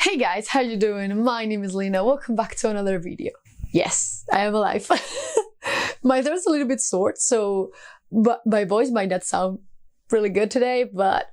Hey guys, how you doing? My name is Lena. Welcome back to another video. Yes, I am alive. My throat's a little bit sore, so but my voice might not sound really good today, but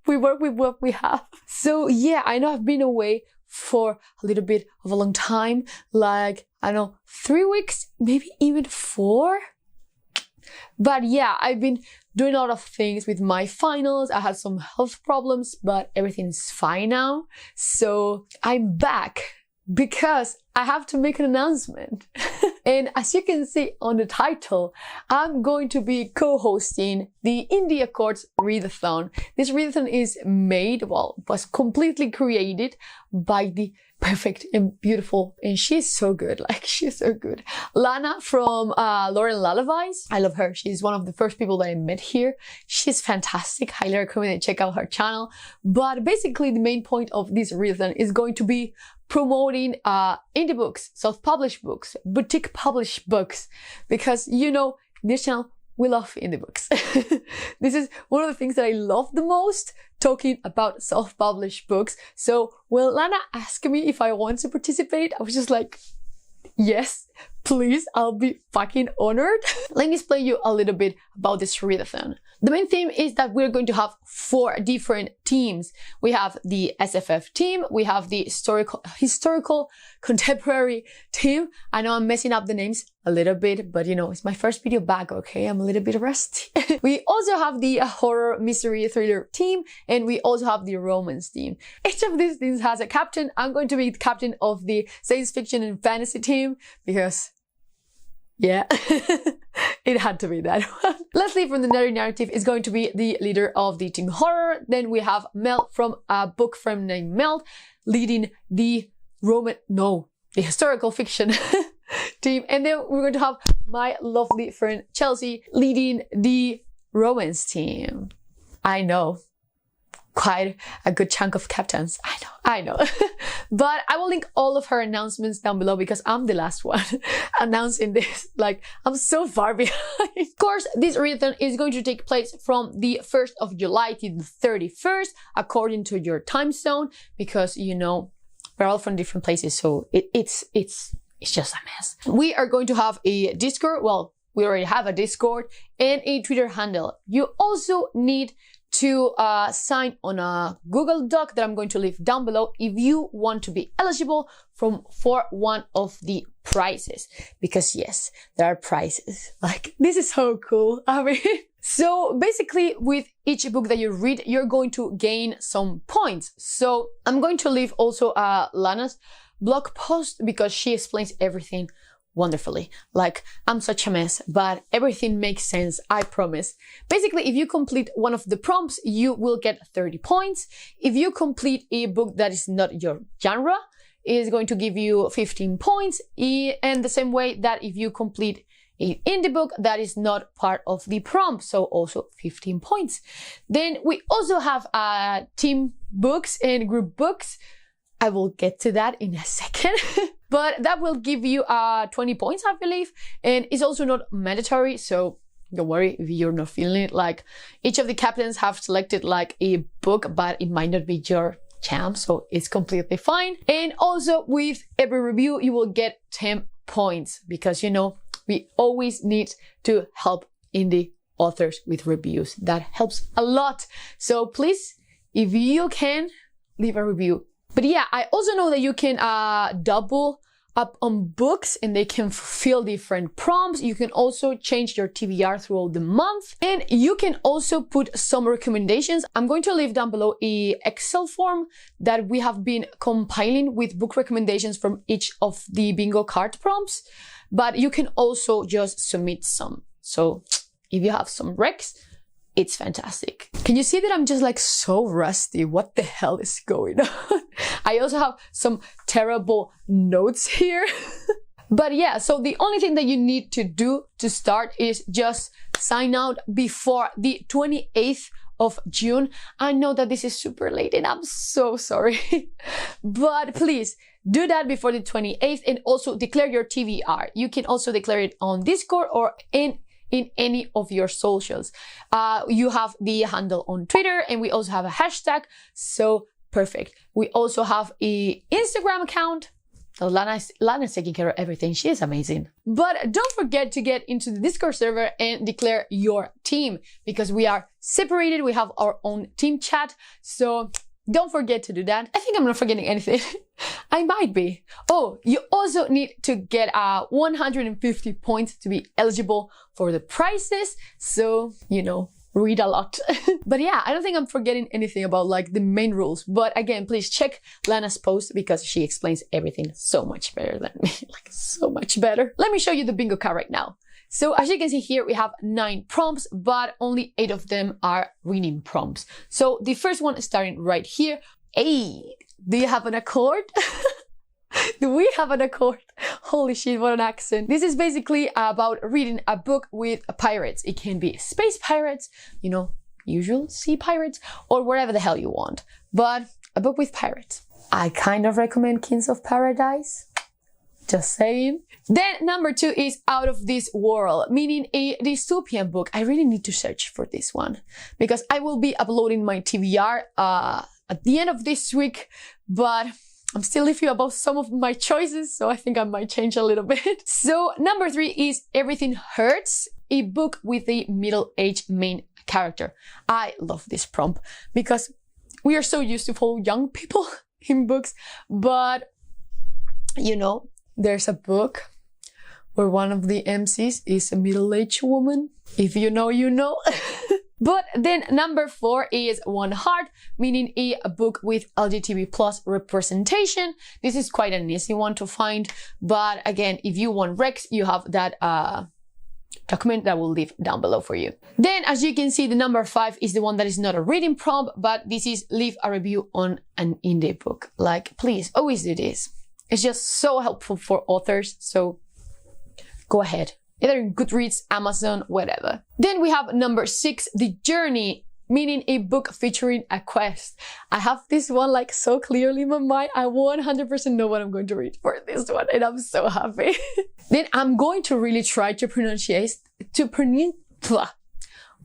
we work with what we have. So yeah, I know I've been away for a little bit of a long time, like, I don't know, 3 weeks, maybe even 4. But yeah, I've been doing a lot of things with my finals. I had some health problems, but everything's fine now. So I'm back because I have to make an announcement. And as you can see on the title, I'm going to be co-hosting the India Courts Readathon. This Readathon is was completely created by the perfect and beautiful, and she's so good, she's so good, Lana from Lauren Lullabies. I love her. She's one of the first people that I met here. She's fantastic. Highly recommend it. Check out her channel. But basically the main point of this Readathon is going to be promoting indie books, self-published books, boutique published books, because you know, this channel, we love indie books. This is one of the things that I love the most, talking about self-published books. So when Lana asked me if I want to participate, I was just like, yes, please, I'll be fucking honored. Let me explain you a little bit about this Readathon. The main theme is that we're going to have 4 different teams. We have the SFF team, we have the historical contemporary team. I know I'm messing up the names a little bit, but you know, it's my first video back, okay? I'm a little bit rusty. We also have the horror mystery thriller team, and we also have the romance team. Each of these teams has a captain. I'm going to be the captain of the science fiction and fantasy team because, yeah, it had to be that one. Leslie from the Nerdy Narrative is going to be the leader of the team horror. Then we have Mel from a book firm named Mel leading the historical fiction team. And then we're going to have my lovely friend Chelsea leading the romance team. I know, quite a good chunk of captains. I know. But I will link all of her announcements down below because I'm the last one announcing this. Like, I'm so far behind. Of course, this readathon is going to take place from the 1st of July to the 31st, according to your time zone, because, you know, we're all from different places, so it's just a mess. We are going to have a Discord. Well, we already have a Discord and a Twitter handle. You also need to sign on a Google Doc that I'm going to leave down below if you want to be eligible for one of the prizes. Because yes, there are prizes. Like, this is so cool. I mean, so basically with each book that you read, you're going to gain some points. So I'm going to leave also Lana's blog post because she explains everything wonderfully. Like, I'm such a mess, but everything makes sense, I promise. Basically, if you complete one of the prompts, you will get 30 points. If you complete a book that is not your genre, it is going to give you 15 points. And the same way that if you complete an indie book that is not part of the prompt, so also 15 points. Then we also have team books and group books. I will get to that in a second. But that will give you 20 points, I believe. And it's also not mandatory, so don't worry if you're not feeling it. Like, each of the captains have selected like a book, but it might not be your jam, so it's completely fine. And also with every review, you will get 10 points because, you know, we always need to help indie authors with reviews. That helps a lot. So please, if you can, leave a review. But yeah, I also know that you can double up on books and they can fulfill different prompts. You can also change your TBR throughout the month. And you can also put some recommendations. I'm going to leave down below an Excel form that we have been compiling with book recommendations from each of the bingo card prompts. But you can also just submit some. So if you have some recs, it's fantastic. Can you see that I'm just like so rusty? What the hell is going on? I also have some terrible notes here. But yeah, so the only thing that you need to do to start is just sign out before the 28th of June. I know that this is super late and I'm so sorry. But please do that before the 28th and also declare your TBR. You can also declare it on Discord or in any of your socials. You have the handle on Twitter and we also have a hashtag. So perfect. We also have an Instagram account. So Lana's taking care of everything. She is amazing. But don't forget to get into the Discord server and declare your team, because we are separated. We have our own team chat. So don't forget to do that. I think I'm not forgetting anything. I might be. Oh, you also need to get 150 points to be eligible for the prizes. So, you know, read a lot. But yeah, I don't think I'm forgetting anything about like the main rules. But again, please check Lana's post because she explains everything so much better than me. Like so much better. Let me show you the bingo card right now. So as you can see here, we have 9 prompts, but only 8 of them are reading prompts. So the first one is starting right here. Hey, do you have an accord? Do we have an accord? Holy shit, what an accent. This is basically about reading a book with pirates. It can be space pirates, you know, usual sea pirates, or whatever the hell you want. But a book with pirates. I kind of recommend Kings of Paradise. Just saying. Then number 2 is Out of This World, meaning a dystopian book. I really need to search for this one because I will be uploading my TBR at the end of this week, but I'm still iffy about some of my choices, so I think I might change a little bit. So number 3 is Everything Hurts, a book with a middle-aged main character. I love this prompt because we are so used to follow young people in books, but you know, there's a book where one of the MCs is a middle-aged woman. If you know, you know. But then number 4 is One Heart, meaning a book with LGBT plus representation. This is quite an easy one to find. But again, if you want Rex, you have that document that we'll leave down below for you. Then as you can see, the number 5 is the one that is not a reading prompt, but this is leave a review on an indie book. Like, please, always do this. It's just so helpful for authors. So go ahead. Either in Goodreads, Amazon, whatever. Then we have number 6, The Journey, meaning a book featuring a quest. I have this one like so clearly in my mind. I 100% know what I'm going to read for this one, and I'm so happy. Then I'm going to really try to we're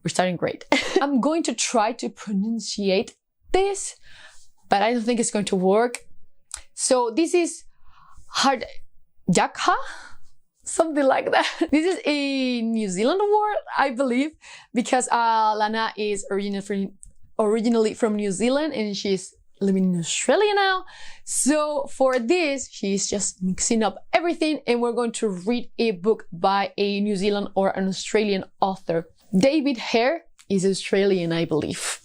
starting great. I'm going to try to pronunciate this, but I don't think it's going to work. So this is hard Jakha? Something like that. This is a New Zealand word, I believe, because Lana is originally from New Zealand and she's living in Australia now. So for this, she's just mixing up everything, and we're going to read a book by a New Zealand or an Australian author. David Hare is Australian, I believe.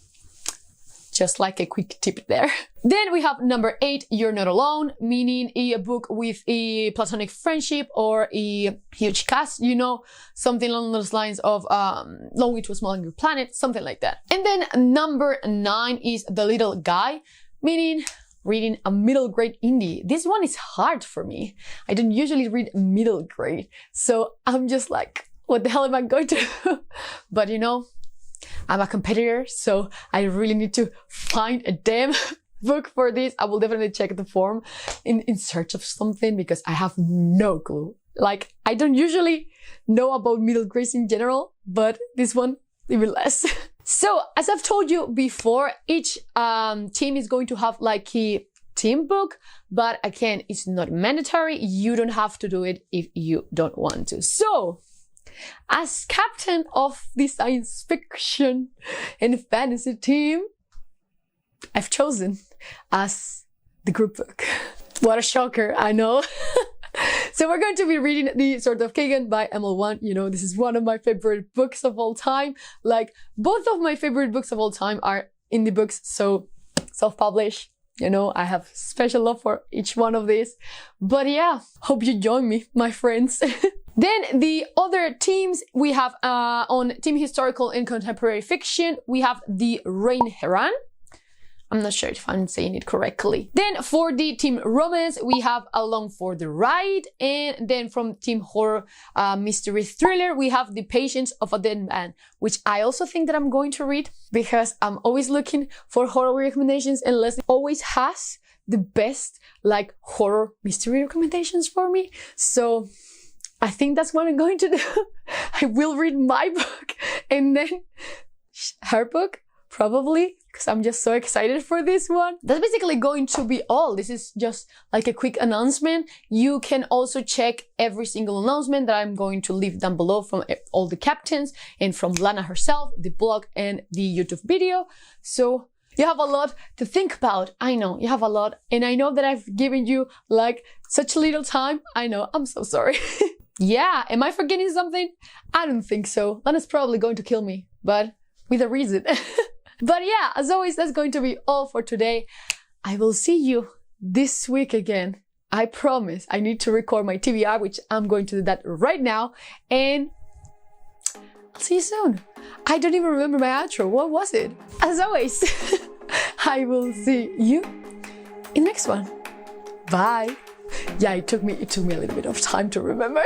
Just like a quick tip there. Then we have number 8, You're Not Alone, meaning a book with a platonic friendship or a huge cast, you know, something along those lines of Long Way to a Small Angry Planet, something like that. And then number 9 is The Little Guy, meaning reading a middle grade indie. This one is hard for me. I don't usually read middle grade, so I'm just like, what the hell am I going to do? But you know, I'm a competitor, so I really need to find a damn book for this. I will definitely check the forum in search of something because I have no clue. Like, I don't usually know about middle grades in general, but this one even less. So, as I've told you before, each team is going to have like a team book, but again, it's not mandatory. You don't have to do it if you don't want to. So, as captain of the science fiction and fantasy team, I've chosen as the group book. What a shocker, I know. So we're going to be reading The Sword of Kagan by ML1. You know, this is one of my favorite books of all time. Like, both of my favorite books of all time are indie books, so self-published. You know, I have special love for each one of these. But yeah, hope you join me, my friends. Then the other teams we have on Team Historical and Contemporary Fiction, we have the Rain Heran. I'm not sure if I'm saying it correctly. Then for the Team Romance, we have Along for the Ride. And then from Team Horror Mystery Thriller, we have The Patience of a Dead Man, which I also think that I'm going to read because I'm always looking for horror recommendations, and Leslie always has the best like horror mystery recommendations for me. So I think that's what I'm going to do. I will read my book and then her book, probably, because I'm just so excited for this one. That's basically going to be all. This is just like a quick announcement. You can also check every single announcement that I'm going to leave down below from all the captains and from Lana herself, the blog and the YouTube video. So you have a lot to think about. I know you have a lot, and I know that I've given you like such little time. I know, I'm so sorry. Yeah, am I forgetting something? I don't think so. Lana's probably going to kill me, but with a reason. But yeah, as always, that's going to be all for today. I will see you this week again. I promise. I need to record my TBR, which I'm going to do that right now. And I'll see you soon. I don't even remember my outro. What was it? As always, I will see you in the next one. Bye. Yeah, it took me a little bit of time to remember.